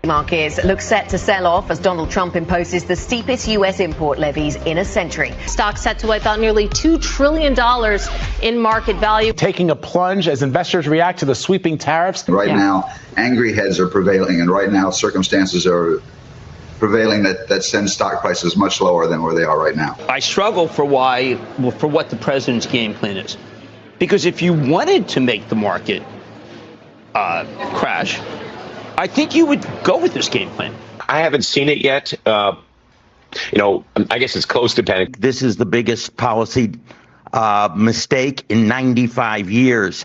Markets look set to sell off as Donald Trump imposes the steepest U.S. import levies in a century. Stocks set to wipe out nearly $2 trillion in market value. Taking a plunge as investors react to the sweeping tariffs. Right now, angry heads are prevailing, and right now circumstances are prevailing that send stock prices much lower than where they are right now. I struggle for what the president's game plan is. Because if you wanted to make the market crash, I think you would go with this game plan. I haven't seen it yet. I guess it's close to panic. This is the biggest policy mistake in 95 years.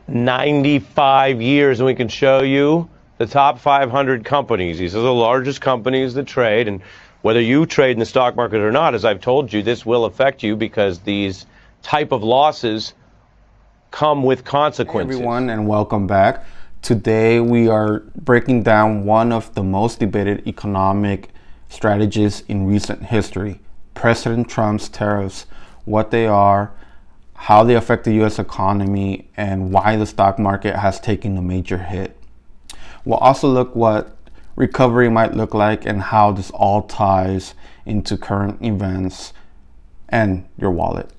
95 years, and we can show you the top 500 companies. These are the largest companies that trade, and whether you trade in the stock market or not, as I've told you, this will affect you because these type of losses come with consequences. Hey everyone, and welcome back. Today we are breaking down one of the most debated economic strategies in recent history, President Trump's tariffs, what they are, how they affect the U.S. economy, and why the stock market has taken a major hit. We'll also look what recovery might look like and how this all ties into current events and your wallet.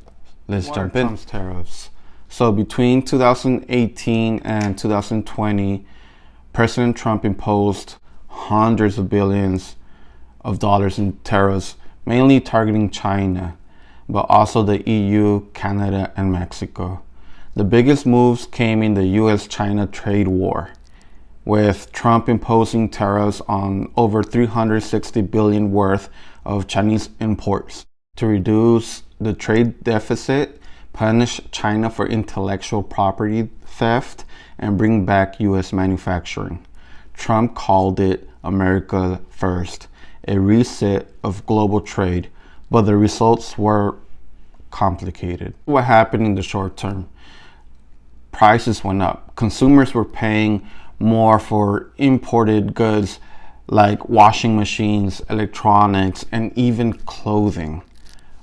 Let's jump in. Trump's tariffs. So between 2018 and 2020, President Trump imposed hundreds of billions of dollars in tariffs, mainly targeting China, but also the EU, Canada, and Mexico. The biggest moves came in the US-China trade war, with Trump imposing tariffs on over $360 billion worth of Chinese imports to reduce the trade deficit, punish China for intellectual property theft, and bring back U.S. manufacturing. Trump called it America First, a reset of global trade, but the results were complicated. What happened in the short term? Prices went up. Consumers were paying more for imported goods like washing machines, electronics, and even clothing.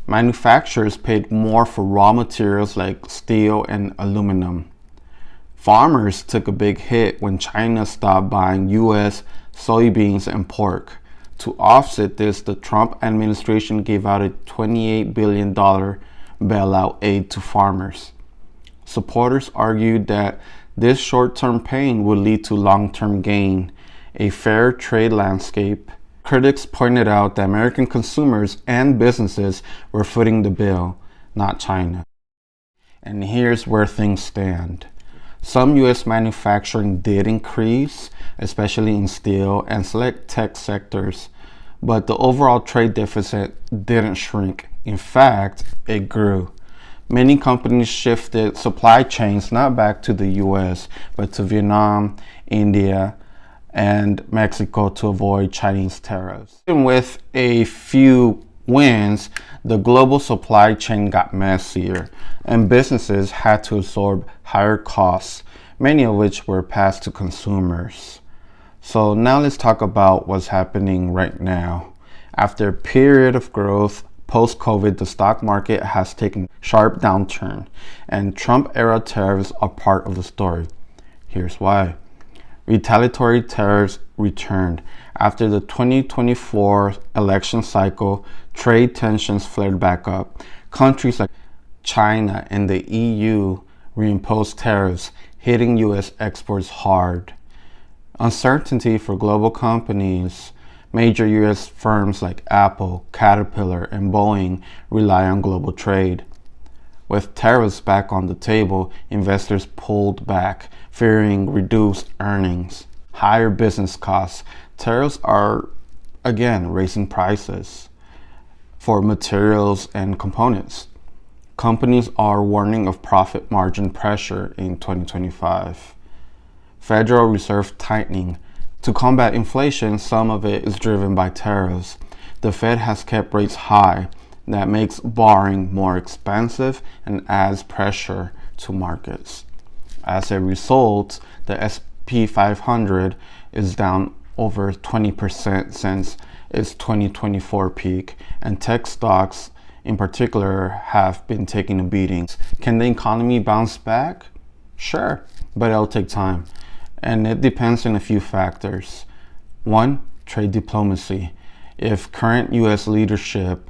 Manufacturers paid more for raw materials like steel and aluminum. Farmers took a big hit when China stopped buying U.S. soybeans and pork. To offset this, the Trump administration gave out a $28 billion bailout aid to farmers. Supporters argued that this short-term pain would lead to long-term gain, a fair trade landscape. Critics pointed out that American consumers and businesses were footing the bill, not China. And here's where things stand. Some U.S. manufacturing did increase, especially in steel and select tech sectors, but the overall trade deficit didn't shrink. In fact, it grew. Many companies shifted supply chains not back to the U.S., but to Vietnam, India, and Mexico to avoid Chinese tariffs. Even with a few wins, the global supply chain got messier, and businesses had to absorb higher costs, many of which were passed to consumers. So now let's talk about what's happening right now. After a period of growth, post-COVID, the stock market has taken a sharp downturn, and Trump-era tariffs are part of the story. Here's why. Retaliatory tariffs returned. After the 2024 election cycle, trade tensions flared back up. Countries like China and the EU reimposed tariffs, hitting U.S. exports hard. Uncertainty for global companies. Major U.S. firms like Apple, Caterpillar, and Boeing rely on global trade. With tariffs back on the table, investors pulled back, fearing reduced earnings, higher business costs. Tariffs are, again, raising prices for materials and components. Companies are warning of profit margin pressure in 2025. Federal Reserve tightening. To combat inflation, some of it is driven by tariffs. The Fed has kept rates high. That makes borrowing more expensive and adds pressure to markets. As a result, the S&P 500 is down over 20% since its 2024 peak, and tech stocks in particular have been taking a beating. Can the economy bounce back? Sure, but it'll take time. And it depends on a few factors. One, trade diplomacy. If current U.S. leadership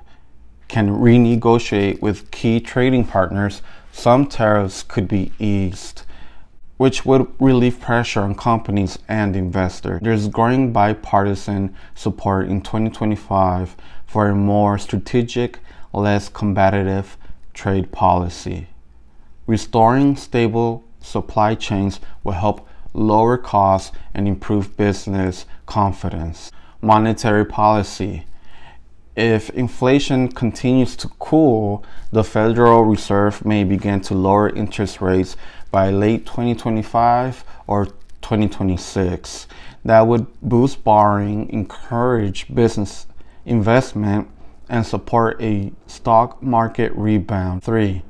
can renegotiate with key trading partners, some tariffs could be eased, which would relieve pressure on companies and investors. There's growing bipartisan support in 2025 for a more strategic, less combative trade policy. Restoring stable supply chains will help lower costs and improve business confidence. Monetary policy. If inflation continues to cool, the Federal Reserve may begin to lower interest rates by late 2025 or 2026. That would boost borrowing, encourage business investment, and support a stock market rebound. 3.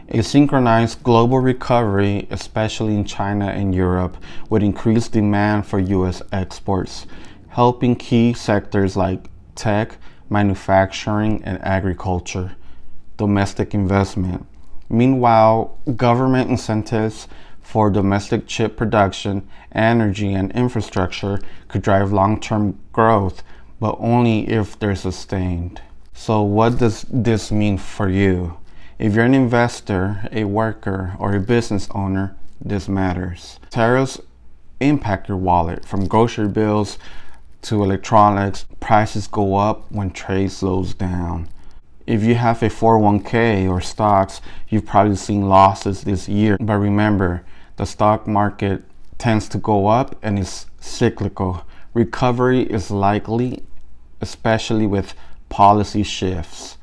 A synchronized global recovery, especially in China and Europe, would increase demand for U.S. exports, helping key sectors like tech, manufacturing, and agriculture. Domestic investment. Meanwhile, government incentives for domestic chip production, energy, and infrastructure could drive long-term growth, but only if they're sustained. So what does this mean for you? If you're an investor, a worker, or a business owner, this matters. Tariffs impact your wallet, from grocery bills to electronics. Prices go up when trade slows down. If you have a 401k or stocks, you've probably seen losses this year. But remember, the stock market tends to go up and is cyclical. Recovery is likely, especially with policy shifts.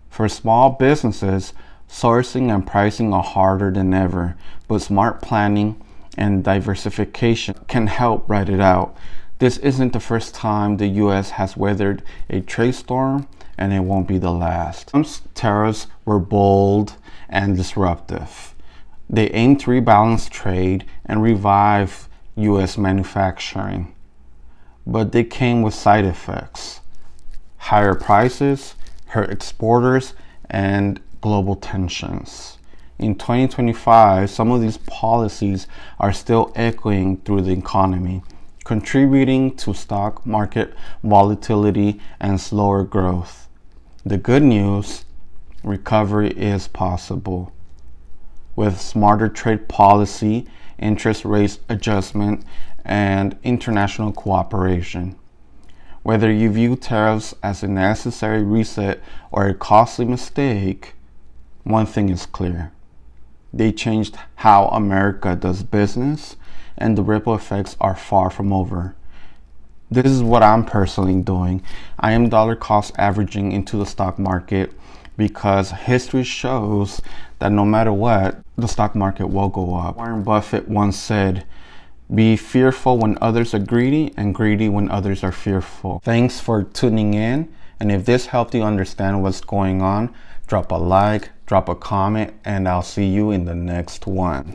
For small businesses, sourcing and pricing are harder than ever, but smart planning and diversification can help ride it out. This isn't the first time the U.S. has weathered a trade storm, and it won't be the last. Trump's tariffs were bold and disruptive. They aimed to rebalance trade and revive U.S. manufacturing. But they came with side effects: higher prices, hurt exporters, and global tensions. In 2025, some of these policies are still echoing through the economy, contributing to stock market volatility and slower growth. The good news: recovery is possible. With smarter trade policy, interest rate adjustment, and international cooperation. Whether you view tariffs as a necessary reset or a costly mistake, one thing is clear: they changed how America does business, and the ripple effects are far from over. This is what I'm personally doing. I am dollar cost averaging into the stock market because history shows that no matter what, the stock market will go up. Warren Buffett once said, "Be fearful when others are greedy, and greedy when others are fearful." Thanks for tuning in. And if this helped you understand what's going on, drop a like, drop a comment, and I'll see you in the next one.